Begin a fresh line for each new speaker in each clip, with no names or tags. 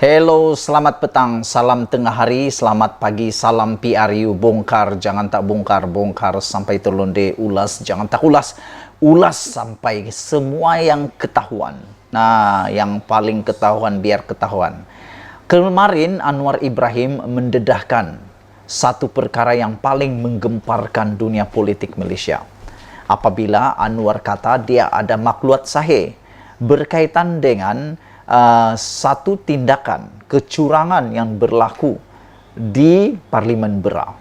Hello, selamat petang, salam tengah hari, selamat pagi, salam PRU, bongkar, jangan tak bongkar, bongkar sampai terlonde, ulas, jangan tak ulas, ulas sampai semua yang ketahuan. Nah, yang paling ketahuan biar ketahuan. Kemarin Anwar Ibrahim mendedahkan satu perkara yang paling menggemparkan dunia politik Malaysia. Apabila Anwar kata dia ada maklumat sahih berkaitan dengan satu tindakan kecurangan yang berlaku di Parlimen Berak.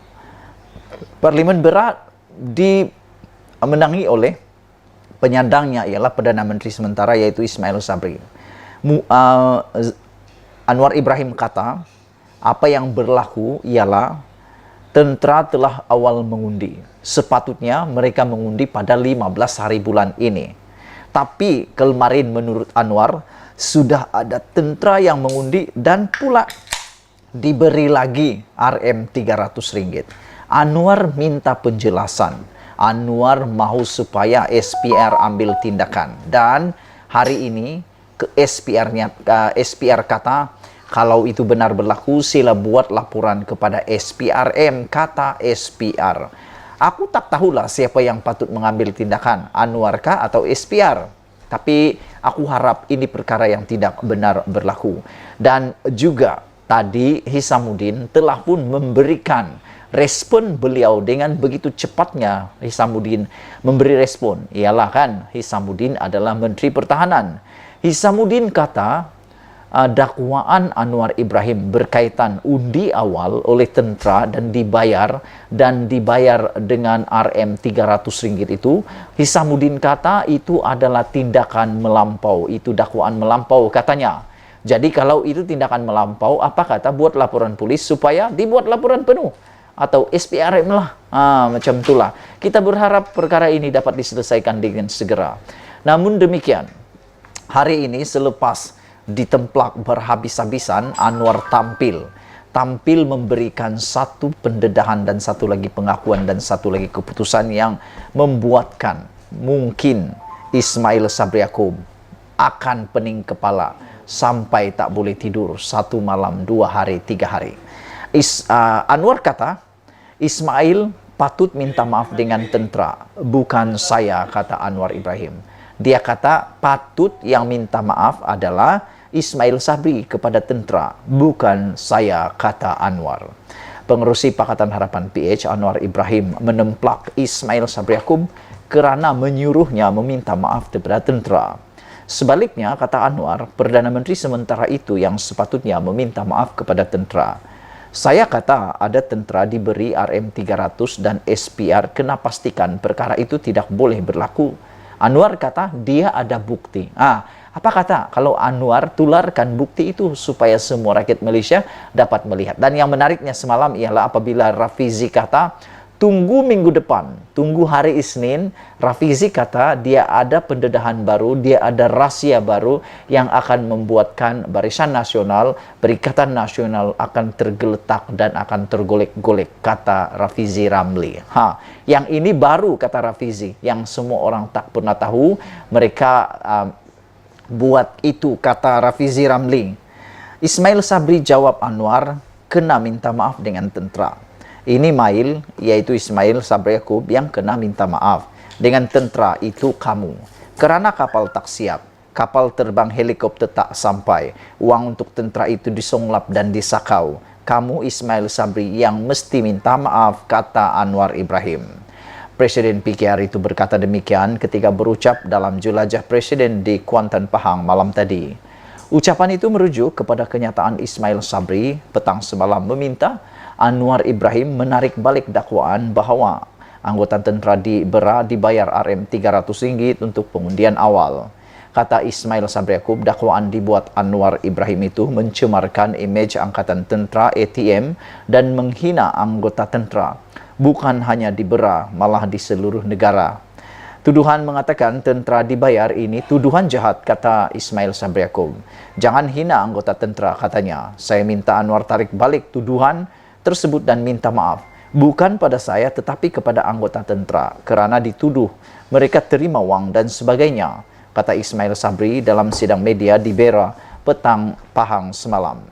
Parlimen Berak dimenangi oleh penyandangnya ialah Perdana Menteri sementara yaitu Ismail Sabri. Anwar Ibrahim kata apa yang berlaku ialah tentera telah awal mengundi. Sepatutnya mereka mengundi pada 15 hari bulan ini. Tapi kemarin menurut Anwar sudah ada tentera yang mengundi dan pula diberi lagi RM300. Anwar minta penjelasan. Anwar mahu supaya SPR ambil tindakan. Dan hari ini SPR kata kalau itu benar berlaku sila buat laporan kepada SPRM, kata SPR. Aku tak tahulah siapa yang patut mengambil tindakan, Anwar kah atau SPR. Tapi aku harap ini perkara yang tidak benar berlaku. Dan juga tadi Hisamuddin telah pun memberikan respon beliau dengan begitu cepatnya. Hisamuddin memberi respon. Ialah kan Hisamuddin adalah Menteri Pertahanan. Hisamuddin kata dakwaan Anwar Ibrahim berkaitan undi awal oleh tentera dan dibayar dengan RM300 itu, Hisamuddin kata itu adalah tindakan melampau, itu dakwaan melampau katanya. Jadi kalau itu tindakan melampau, apa kata buat laporan polis supaya dibuat laporan penuh atau SPRM lah, macam itulah. Kita berharap perkara ini dapat diselesaikan dengan segera. Namun demikian, hari ini selepas ditemplak berhabis-habisan, Anwar tampil memberikan satu pendedahan dan satu lagi pengakuan dan satu lagi keputusan yang membuatkan mungkin Ismail Sabri Yaakob akan pening kepala sampai tak boleh tidur 1 malam, 2 hari, 3 hari. Anwar kata Ismail patut minta maaf dengan tentera, bukan saya, kata Anwar Ibrahim. Dia kata patut yang minta maaf adalah Ismail Sabri kepada tentera, bukan saya, kata Anwar. Pengerusi Pakatan Harapan PH Anwar Ibrahim menemplak Ismail Sabri Yaakob kerana menyuruhnya meminta maaf kepada tentera. Sebaliknya, kata Anwar, Perdana Menteri sementara itu yang sepatutnya meminta maaf kepada tentera. Saya kata ada tentera diberi RM300 dan SPR kena pastikan perkara itu tidak boleh berlaku. Anwar kata dia ada bukti. Apa kata kalau Anwar tularkan bukti itu supaya semua rakyat Malaysia dapat melihat. Dan yang menariknya semalam ialah apabila Rafizi kata tunggu minggu depan, tunggu hari Isnin, Rafizi kata dia ada pendedahan baru, dia ada rahsia baru yang akan membuatkan Barisan Nasional, Perikatan Nasional akan tergeletak dan akan tergolek-golek, kata Rafizi Ramli. Yang ini baru, kata Rafizi, yang semua orang tak pernah tahu, mereka buat itu, kata Rafizi Ramli. Ismail Sabri jawab Anwar kena minta maaf dengan tentera. Ini Mail, yaitu Ismail Sabri Yaakob yang kena minta maaf. Dengan tentera itu kamu. Kerana kapal tak siap, kapal terbang helikopter tak sampai, wang untuk tentera itu disonglap dan disakau. Kamu Ismail Sabri yang mesti minta maaf, kata Anwar Ibrahim. Presiden PKR itu berkata demikian ketika berucap dalam jelajah Presiden di Kuantan Pahang malam tadi. Ucapan itu merujuk kepada kenyataan Ismail Sabri petang semalam meminta Anwar Ibrahim menarik balik dakwaan bahawa anggota tentera di Berak dibayar RM300 untuk pengundian awal. Kata Ismail Sabri Yaakob, dakwaan dibuat Anwar Ibrahim itu mencemarkan imej Angkatan Tentera ATM dan menghina anggota tentera. Bukan hanya di Berak, malah di seluruh negara. Tuduhan mengatakan tentera dibayar ini tuduhan jahat, kata Ismail Sabri Yaakob. Jangan hina anggota tentera, katanya. Saya minta Anwar tarik balik tuduhan tersebut dan minta maaf. Bukan pada saya tetapi kepada anggota tentera kerana dituduh mereka terima wang dan sebagainya, kata Ismail Sabri dalam sidang media di Berak petang Pahang semalam.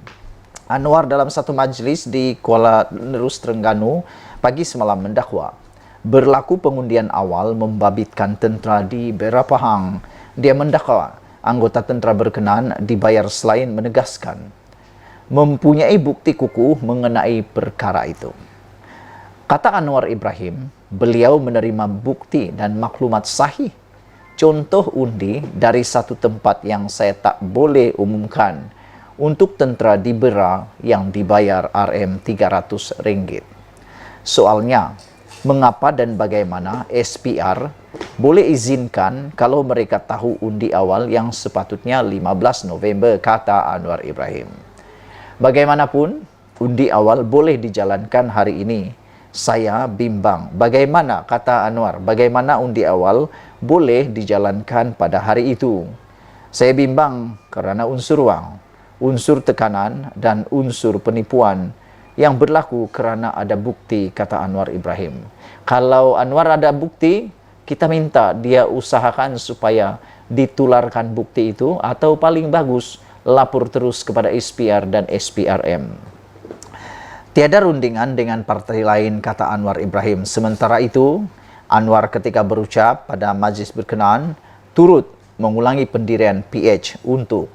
Anwar dalam satu majlis di Kuala Nerus, Terengganu pagi semalam mendakwa berlaku pengundian awal membabitkan tentera di Beira Pahang. Dia mendakwa anggota tentera berkenan dibayar selain menegaskan mempunyai bukti kukuh mengenai perkara itu. Kata Anwar Ibrahim, beliau menerima bukti dan maklumat sahih. Contoh undi dari satu tempat yang saya tak boleh umumkan untuk tentera di Beira yang dibayar Rm300 ringgit. Soalnya, mengapa dan bagaimana SPR boleh izinkan kalau mereka tahu undi awal yang sepatutnya 15 November, kata Anwar Ibrahim. Bagaimanapun, undi awal boleh dijalankan hari ini. Saya bimbang. Bagaimana, kata Anwar, bagaimana undi awal boleh dijalankan pada hari itu? Saya bimbang karena unsur wang, unsur tekanan, dan unsur penipuan yang berlaku kerana ada bukti, kata Anwar Ibrahim. Kalau Anwar ada bukti, kita minta dia usahakan supaya ditularkan bukti itu, atau paling bagus, lapor terus kepada SPR dan SPRM. Tiada rundingan dengan partai lain, kata Anwar Ibrahim. Sementara itu, Anwar ketika berucap pada majlis berkenaan, turut mengulangi pendirian PH untuk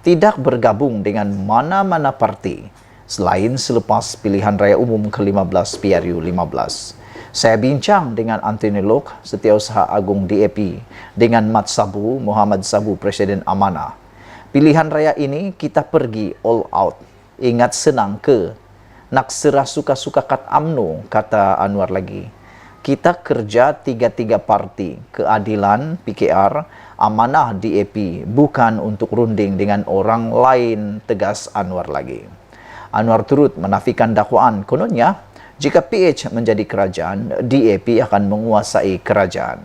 tidak bergabung dengan mana-mana parti selain selepas pilihan raya umum ke-15 PRU 15. Saya bincang dengan Anthony Lok, Setiausaha Agung DAP, dengan Mat Sabu, Muhammad Sabu, Presiden Amanah. Pilihan raya ini kita pergi all out. Ingat senang ke? Nak serah suka-suka kat UMNO, kata Anwar lagi. Kita kerja tiga-tiga parti, keadilan, PKR, Amanah, DAP, bukan untuk runding dengan orang lain, tegas Anwar lagi. Anwar turut menafikan dakwaan, kononnya, jika PH menjadi kerajaan, DAP akan menguasai kerajaan.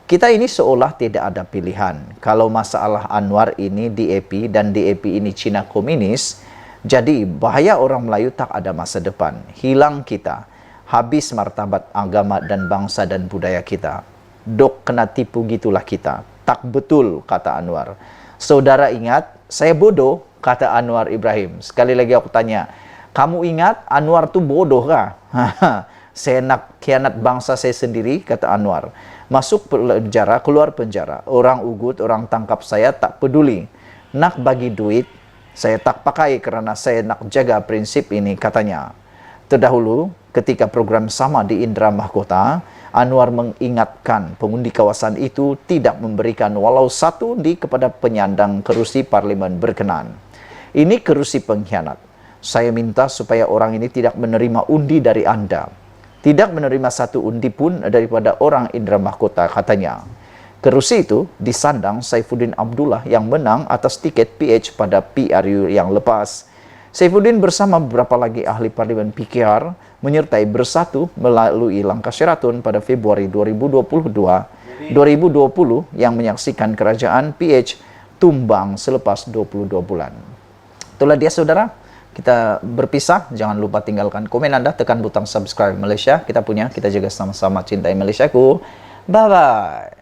Kita ini seolah tidak ada pilihan. Kalau masalah Anwar ini DAP dan DAP ini Cina Komunis, jadi bahaya orang Melayu tak ada masa depan. Hilang kita. Habis martabat agama dan bangsa dan budaya kita. Dok kena tipu gitulah kita. Tak betul, kata Anwar. Saudara ingat, saya bodoh, kata Anwar Ibrahim. Sekali lagi aku tanya, kamu ingat Anwar tu bodoh kah? Saya nak khianat bangsa saya sendiri, kata Anwar. Masuk penjara, keluar penjara. Orang ugut, orang tangkap saya tak peduli. Nak bagi duit, saya tak pakai kerana saya nak jaga prinsip ini, katanya. Terdahulu, ketika program sama di Indra Mahkota, Anwar mengingatkan pengundi kawasan itu tidak memberikan walau satu undi kepada penyandang kerusi parlimen berkenan. Ini kerusi pengkhianat. Saya minta supaya orang ini tidak menerima undi dari anda. Tidak menerima satu undi pun daripada orang Indra Mahkota, katanya. Kerusi itu disandang Saifuddin Abdullah yang menang atas tiket PH pada PRU yang lepas. Saifuddin bersama beberapa lagi ahli parlimen PKR menyertai bersatu melalui langkah Sheraton pada Februari 2020 yang menyaksikan kerajaan PH tumbang selepas 22 bulan. Itulah dia saudara, kita berpisah. Jangan lupa tinggalkan komen anda, tekan butang subscribe Malaysia. Kita punya, kita jaga sama-sama cintai Malaysiaku. Bye-bye.